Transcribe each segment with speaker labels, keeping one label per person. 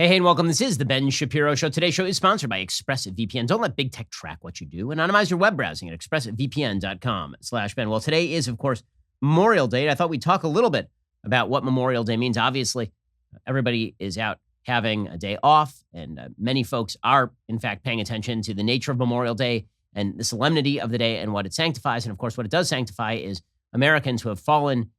Speaker 1: Hey, and welcome. This is the Ben Shapiro Show. Today's show is sponsored by ExpressVPN. Don't let big tech track what you do. Anonymize your web browsing at expressvpn.com/Ben. Well, today is, of course, Memorial Day. I thought we'd talk a little bit about what Memorial Day means. Obviously, everybody is out having a day off, and many folks are, in fact, paying attention to the nature of Memorial Day and the solemnity of the day and what it sanctifies. And, of course, what it does sanctify is Americans who have fallen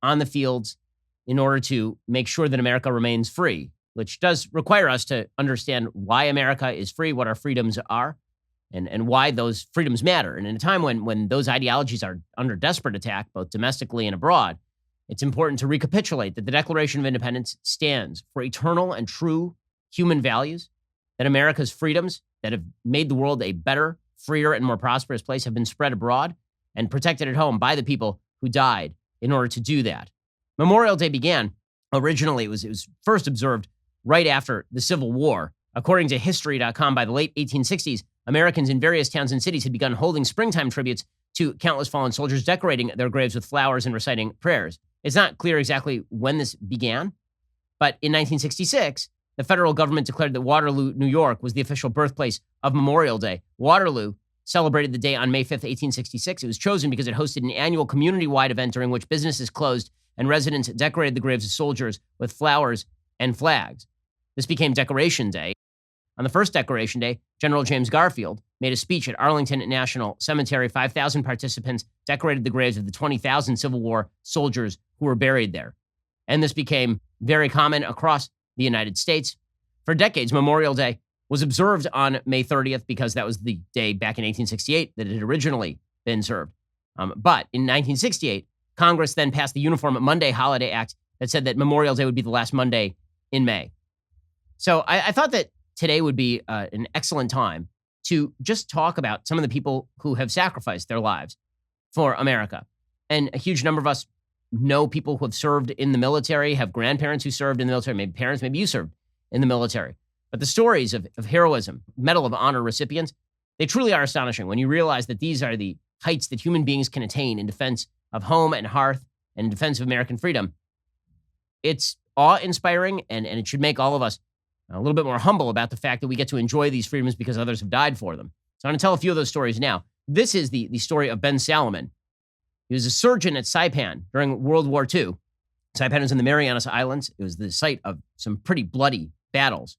Speaker 1: on the fields in order to make sure that America remains free, which does require us to understand why America is free, what our freedoms are, and why those freedoms matter. And in a time when those ideologies are under desperate attack, both domestically and abroad, it's important to recapitulate that the Declaration of Independence stands for eternal and true human values, that America's freedoms that have made the world a better, freer, and more prosperous place have been spread abroad and protected at home by the people who died in order to do that. Memorial Day began, originally, it was first observed right after the Civil War. According to History.com, by the late 1860s, Americans in various towns and cities had begun holding springtime tributes to countless fallen soldiers, decorating their graves with flowers and reciting prayers. It's not clear exactly when this began, but in 1966, the federal government declared that Waterloo, New York, was the official birthplace of Memorial Day. Waterloo celebrated the day on May 5th, 1866. It was chosen because it hosted an annual community-wide event during which businesses closed and residents decorated the graves of soldiers with flowers and flags. This became Decoration Day. On the first Decoration Day, General James Garfield made a speech at Arlington National Cemetery. 5,000 participants decorated the graves of the 20,000 Civil War soldiers who were buried there. And this became very common across the United States. For decades, Memorial Day was observed on May 30th because that was the day back in 1868 that it had originally been observed. But in 1968, Congress then passed the Uniform Monday Holiday Act that said that Memorial Day would be the last Monday in May. So I thought that today would be an excellent time to just talk about some of the people who have sacrificed their lives for America. And a huge number of us know people who have served in the military, have grandparents who served in the military, maybe parents, maybe you served in the military. But the stories of heroism, Medal of Honor recipients, they truly are astonishing when you realize that these are the heights that human beings can attain in defense of home and hearth and in defense of American freedom. It's awe-inspiring, and it should make all of us a little bit more humble about the fact that we get to enjoy these freedoms because others have died for them. So I'm going to tell a few of those stories now. This is the story of Ben Salomon. He was a surgeon at Saipan during World War II. Saipan was in the Marianas Islands. It was the site of some pretty bloody battles.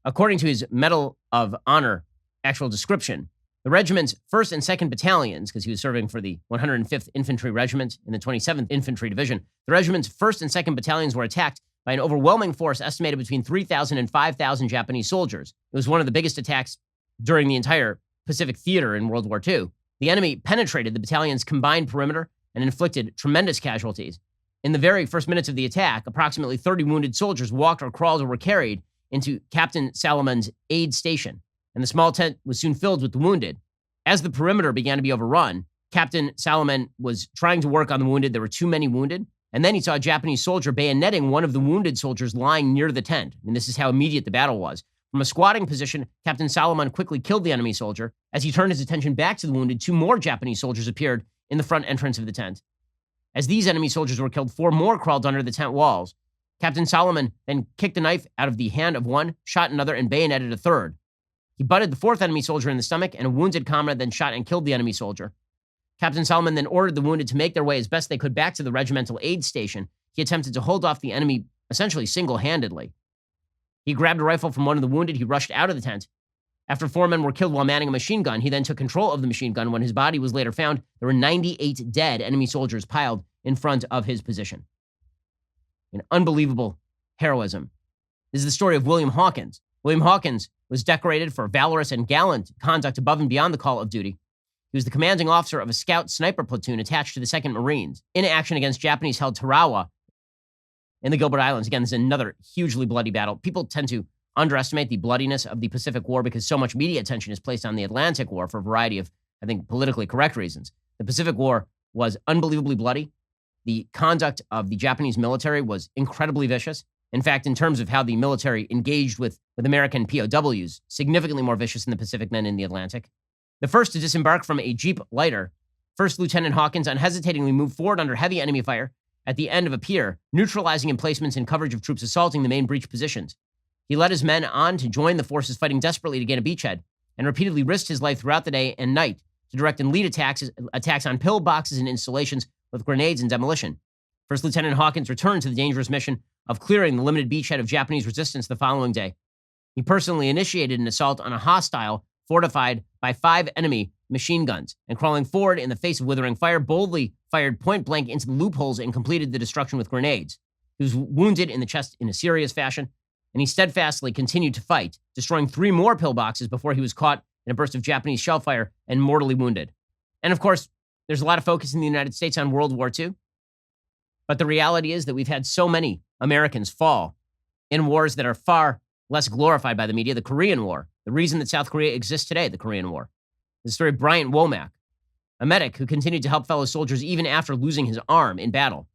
Speaker 1: According to his Medal of Honor actual description, the regiment's 1st and 2nd battalions, because he was serving for the 105th Infantry Regiment in the 27th Infantry Division, the regiment's 1st and 2nd battalions were attacked by an overwhelming force estimated between 3,000 and 5,000 Japanese soldiers. It was one of the biggest attacks during the entire Pacific theater in World War II. The enemy penetrated the battalion's combined perimeter and inflicted tremendous casualties. In the very first minutes of the attack, approximately 30 wounded soldiers walked or crawled or were carried into Captain Salomon's aid station, and the small tent was soon filled with the wounded. As the perimeter began to be overrun, Captain Salomon was trying to work on the wounded. There were too many wounded. And then he saw a Japanese soldier bayoneting one of the wounded soldiers lying near the tent. And this is how immediate the battle was. From a squatting position, Captain Salomon quickly killed the enemy soldier. As he turned his attention back to the wounded, 2 more Japanese soldiers appeared in the front entrance of the tent. As these enemy soldiers were killed, 4 more crawled under the tent walls. Captain Salomon then kicked a knife out of the hand of one, shot another, and bayoneted a third. He butted the 4th enemy soldier in the stomach, and a wounded comrade then shot and killed the enemy soldier. Captain Salomon then ordered the wounded to make their way as best they could back to the regimental aid station. He attempted to hold off the enemy essentially single-handedly. He grabbed a rifle from one of the wounded. He rushed out of the tent. After 4 men were killed while manning a machine gun, he then took control of the machine gun. When his body was later found, there were 98 dead enemy soldiers piled in front of his position. An unbelievable heroism. This is the story of William Hawkins. William Hawkins was decorated for valorous and gallant conduct above and beyond the call of duty. He was the commanding officer of a scout sniper platoon attached to the 2nd Marines in action against Japanese-held Tarawa in the Gilbert Islands. Again, this is another hugely bloody battle. People tend to underestimate the bloodiness of the Pacific War because so much media attention is placed on the Atlantic War for a variety of, I think, politically correct reasons. The Pacific War was unbelievably bloody. The conduct of the Japanese military was incredibly vicious. In fact, in terms of how the military engaged with American POWs, significantly more vicious in the Pacific than in the Atlantic. The first to disembark from a Jeep lighter, First Lieutenant Hawkins unhesitatingly moved forward under heavy enemy fire at the end of a pier, neutralizing emplacements and coverage of troops assaulting the main breach positions. He led his men on to join the forces fighting desperately to gain a beachhead and repeatedly risked his life throughout the day and night to direct and lead attacks on pillboxes and installations with grenades and demolition. First Lieutenant Hawkins returned to the dangerous mission of clearing the limited beachhead of Japanese resistance the following day. He personally initiated an assault on a hostile fortified by 5 enemy machine guns, and crawling forward in the face of withering fire, boldly fired point blank into the loopholes and completed the destruction with grenades. He was wounded in the chest in a serious fashion, and he steadfastly continued to fight, destroying 3 more pillboxes before he was caught in a burst of Japanese shell fire and mortally wounded. And of course, there's a lot of focus in the United States on World War II, but the reality is that we've had so many Americans fall in wars that are far less glorified by the media. The Korean War, the reason that South Korea exists today, the Korean War. The story of Bryant Womack, a medic who continued to help fellow soldiers even after losing his arm in battle.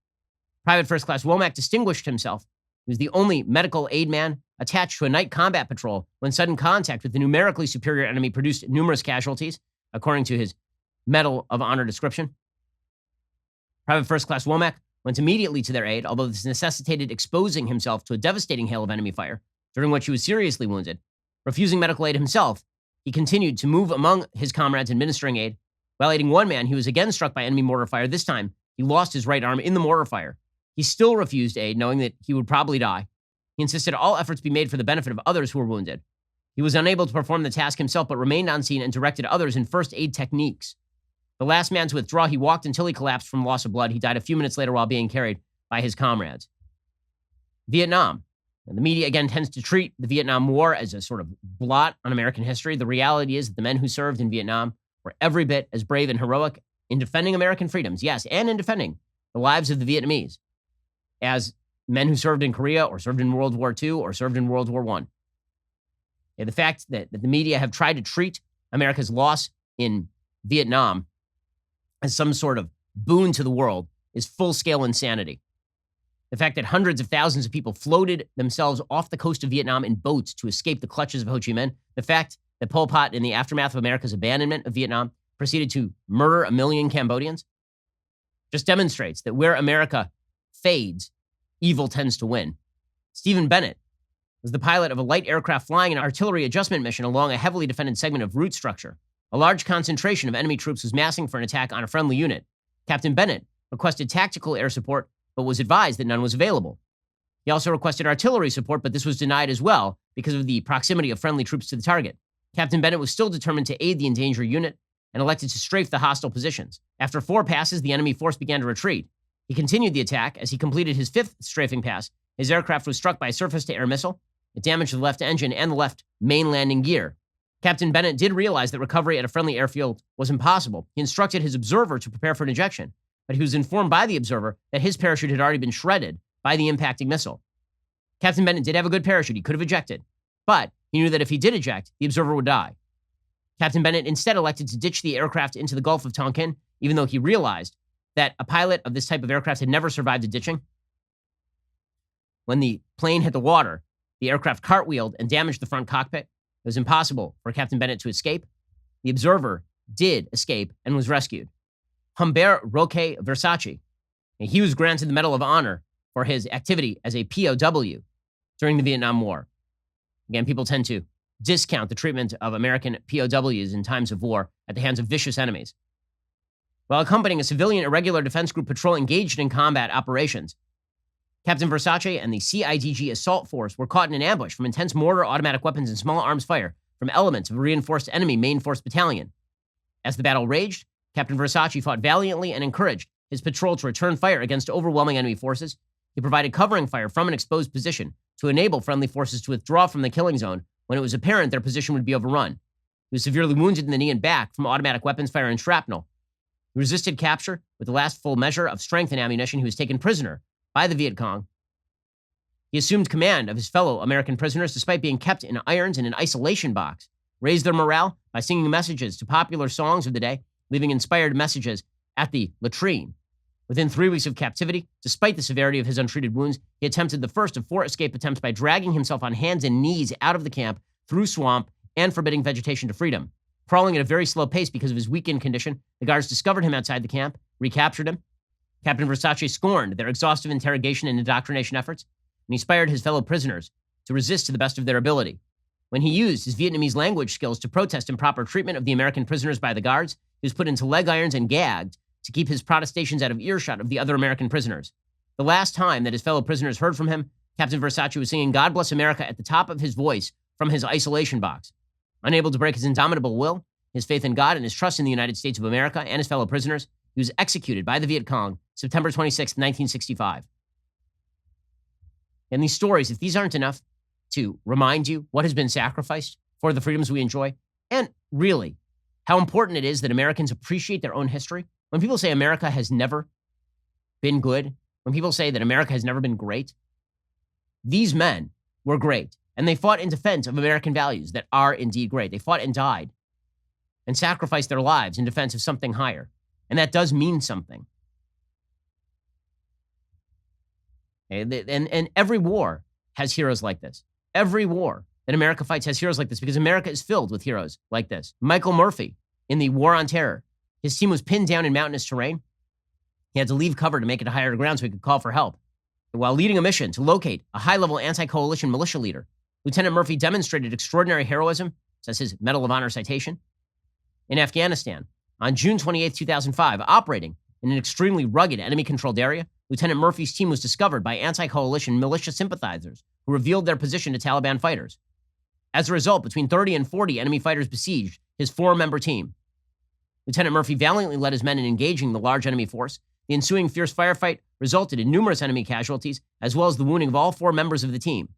Speaker 1: Private First Class Womack distinguished himself. He was the only medical aid man attached to a night combat patrol when sudden contact with the numerically superior enemy produced numerous casualties, according to his Medal of Honor description. Private First Class Womack went immediately to their aid, although this necessitated exposing himself to a devastating hail of enemy fire, during which he was seriously wounded. Refusing medical aid himself, he continued to move among his comrades administering aid. While aiding one man, he was again struck by enemy mortar fire. This time, he lost his right arm in the mortar fire. He still refused aid, knowing that he would probably die. He insisted all efforts be made for the benefit of others who were wounded. He was unable to perform the task himself, but remained on scene and directed others in first aid techniques. The last man to withdraw, he walked until he collapsed from loss of blood. He died a few minutes later while being carried by his comrades. Vietnam. And the media, again, tends to treat the Vietnam War as a sort of blot on American history. The reality is that the men who served in Vietnam were every bit as brave and heroic in defending American freedoms, yes, and in defending the lives of the Vietnamese, as men who served in Korea or served in World War II or served in World War I. And the fact that the media have tried to treat America's loss in Vietnam as some sort of boon to the world is full-scale insanity. The fact that hundreds of thousands of people floated themselves off the coast of Vietnam in boats to escape the clutches of Ho Chi Minh, the fact that Pol Pot, in the aftermath of America's abandonment of Vietnam, proceeded to murder 1 million Cambodians, just demonstrates that where America fades, evil tends to win. Stephen Bennett was the pilot of a light aircraft flying an artillery adjustment mission along a heavily defended segment of route structure. A large concentration of enemy troops was massing for an attack on a friendly unit. Captain Bennett requested tactical air support, but was advised that none was available. He also requested artillery support, but this was denied as well because of the proximity of friendly troops to the target. Captain Bennett was still determined to aid the endangered unit and elected to strafe the hostile positions. After 4 passes, the enemy force began to retreat. He continued the attack. As he completed his 5th strafing pass, his aircraft was struck by a surface-to-air missile. It damaged the left engine and the left main landing gear. Captain Bennett did realize that recovery at a friendly airfield was impossible. He instructed his observer to prepare for an ejection, but he was informed by the observer that his parachute had already been shredded by the impacting missile. Captain Bennett did have a good parachute. He could have ejected, but he knew that if he did eject, the observer would die. Captain Bennett instead elected to ditch the aircraft into the Gulf of Tonkin, even though he realized that a pilot of this type of aircraft had never survived a ditching. When the plane hit the water, the aircraft cartwheeled and damaged the front cockpit. It was impossible for Captain Bennett to escape. The observer did escape and was rescued. Hubert Versace, and he was granted the Medal of Honor for his activity as a POW during the Vietnam War. Again, people tend to discount the treatment of American POWs in times of war at the hands of vicious enemies. While accompanying a civilian irregular defense group patrol engaged in combat operations, Captain Versace and the CIDG assault force were caught in an ambush from intense mortar, automatic weapons, and small arms fire from elements of a reinforced enemy main force battalion. As the battle raged, Captain Versace fought valiantly and encouraged his patrol to return fire against overwhelming enemy forces. He provided covering fire from an exposed position to enable friendly forces to withdraw from the killing zone when it was apparent their position would be overrun. He was severely wounded in the knee and back from automatic weapons fire and shrapnel. He resisted capture with the last full measure of strength and ammunition. He was taken prisoner by the Viet Cong. He assumed command of his fellow American prisoners despite being kept in irons in an isolation box, raised their morale by singing messages to popular songs of the day, leaving inspired messages at the latrine. Within 3 weeks of captivity, despite the severity of his untreated wounds, he attempted the first of 4 escape attempts by dragging himself on hands and knees out of the camp, through swamp, and forbidding vegetation to freedom. Crawling at a very slow pace because of his weakened condition, the guards discovered him outside the camp, recaptured him. Captain Versace scorned their exhaustive interrogation and indoctrination efforts, and inspired his fellow prisoners to resist to the best of their ability. When he used his Vietnamese language skills to protest improper treatment of the American prisoners by the guards, he was put into leg irons and gagged to keep his protestations out of earshot of the other American prisoners. The last time that his fellow prisoners heard from him, Captain Versace was singing God Bless America at the top of his voice from his isolation box. Unable to break his indomitable will, his faith in God, and his trust in the United States of America and his fellow prisoners, he was executed by the Viet Cong September 26, 1965. And these stories, if these aren't enough to remind you what has been sacrificed for the freedoms we enjoy, and really how important it is that Americans appreciate their own history. When people say America has never been good, when people say that America has never been great, these men were great, and they fought in defense of American values that are indeed great. They fought and died and sacrificed their lives in defense of something higher, and that does mean something. And every war has heroes like this. Every war that America fights has heroes like this because America is filled with heroes like this. Michael Murphy in the War on Terror. His team was pinned down in mountainous terrain. He had to leave cover to make it to higher ground so he could call for help. While leading a mission to locate a high-level anti-coalition militia leader, Lieutenant Murphy demonstrated extraordinary heroism, says his Medal of Honor citation, in Afghanistan. On June 28, 2005, operating in an extremely rugged enemy-controlled area, Lieutenant Murphy's team was discovered by anti-coalition militia sympathizers who revealed their position to Taliban fighters. As a result, between 30 and 40 enemy fighters besieged his 4-member team. Lieutenant Murphy valiantly led his men in engaging the large enemy force. The ensuing fierce firefight resulted in numerous enemy casualties, as well as the wounding of all 4 members of the team.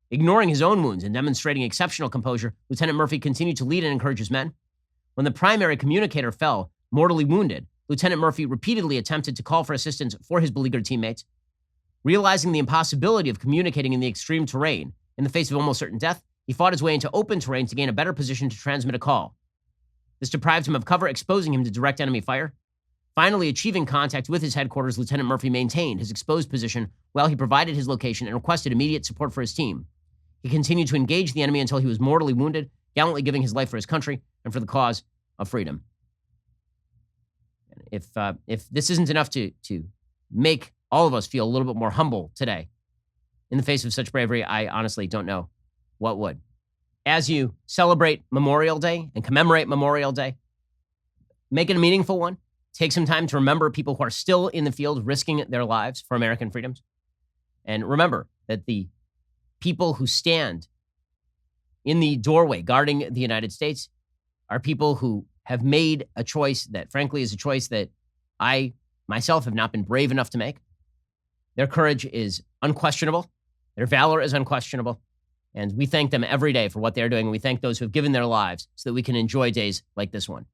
Speaker 1: Ignoring his own wounds and demonstrating exceptional composure, Lieutenant Murphy continued to lead and encourage his men. When the primary communicator fell, mortally wounded, Lieutenant Murphy repeatedly attempted to call for assistance for his beleaguered teammates. Realizing the impossibility of communicating in the extreme terrain, in the face of almost certain death, he fought his way into open terrain to gain a better position to transmit a call. This deprived him of cover, exposing him to direct enemy fire. Finally achieving contact with his headquarters, Lieutenant Murphy maintained his exposed position while he provided his location and requested immediate support for his team. He continued to engage the enemy until he was mortally wounded, gallantly giving his life for his country and for the cause of freedom. If this isn't enough to make all of us feel a little bit more humble today in the face of such bravery, I honestly don't know what would. As you celebrate Memorial Day and commemorate Memorial Day, make it a meaningful one. Take some time to remember people who are still in the field risking their lives for American freedoms. And remember that the people who stand in the doorway guarding the United States are people who have made a choice that, frankly, is a choice that I myself have not been brave enough to make. Their courage is unquestionable. Their valor is unquestionable. And we thank them every day for what they're doing. And we thank those who have given their lives so that we can enjoy days like this one.